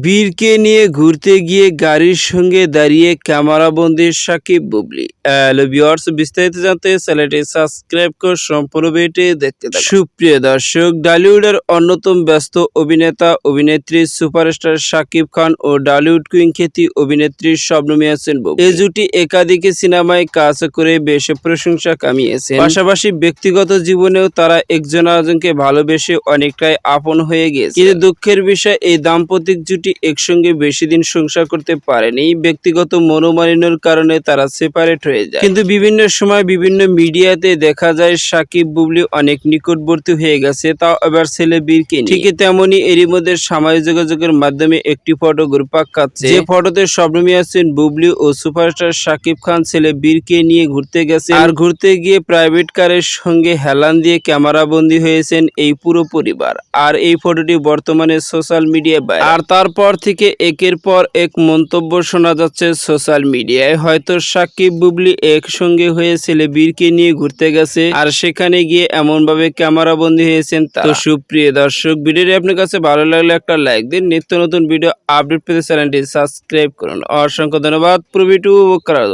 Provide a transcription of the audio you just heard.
বীরকে নিয়ে ঘুরতে গিয়ে গাড়ির সঙ্গে দাঁড়িয়ে ক্যামেরাবন্দি সাকিব বুবলি। হ্যালো ভিউয়ার্স, বিস্তারিত জানতে চ্যানেলটি সাবস্ক্রাইব করে সম্পূর্ণ ভিডিওটি দেখতে থাকুন। সুপ্রিয় দর্শক, টলিউডের অন্যতম ব্যস্ত অভিনেতা অভিনেত্রী সুপারস্টার সাকিব খান ও টলিউড কুইন খ্যাতি অভিনেত্রী শবনম ইয়াসমিন বুবলি এই জুটি একাধিক সিনেমায় কাজ করে বেশ প্রশংসা কামিয়েছেন। পাশাপাশি ব্যক্তিগত জীবনেও তারা একজন আরেকজনকে ভালোবেসে অনেকটাই আপন হয়ে গেছে। কিন্তু দুঃখের বিষয়, এই দাম্পতিক জুটি একসঙ্গে বেশি দিন সংসার করতে পারেনি। ব্যক্তিগত মনোমালিন্যের কারণে তারা সেপারেট হয়ে যায়। কিন্তু বিভিন্ন সময় বিভিন্ন মিডিয়াতে দেখা যায় সাকিব বুবলি অনেক নিকটবর্তী হয়ে গেছে, তাও এবার ছেলে বীরকে নিয়ে। ঠিক তেমনি এরই মধ্যে সামাজিক যোগাযোগের মাধ্যমে একটি ফটো ঘুরপাক খাচ্ছে, যে ফটোতে শবনম ইয়াসমিন বুবলি ও সুপারস্টার সাকিব খান ছেলে বীরকে নিয়ে ঘুরতে গেছে। আর ঘুরতে গিয়ে প্রাইভেট কারের সঙ্গে হেলান দিয়ে ক্যামেরাবন্দি হয়েছেন এই পুরো পরিবার। আর এই ফটোটি বর্তমানে সোশ্যাল মিডিয়ায় ভাইরাল। আর তারপর থেকে একের পর এক মন্তব্য শোনা যাচ্ছে সোশ্যাল মিডিয়ায়। হয়তো সাকিব বুবলি একসঙ্গে হয়ে ছেলে বীরকে নিয়ে ঘুরতে গেছে, আর সেখানে গিয়ে এমন ভাবে ক্যামেরাবন্দি হয়েছেন তারা। তো সুপ্রিয় দর্শক, ভিডিওটি আপনার কাছে ভালো লাগলে একটা লাইক দিন। নিত্য নতুন ভিডিও আপডেট পেতে চ্যানেলটি সাবস্ক্রাইব করুন। অসংখ্য ধন্যবাদ পুরো ভিডিও উপভোগ করার জন্য।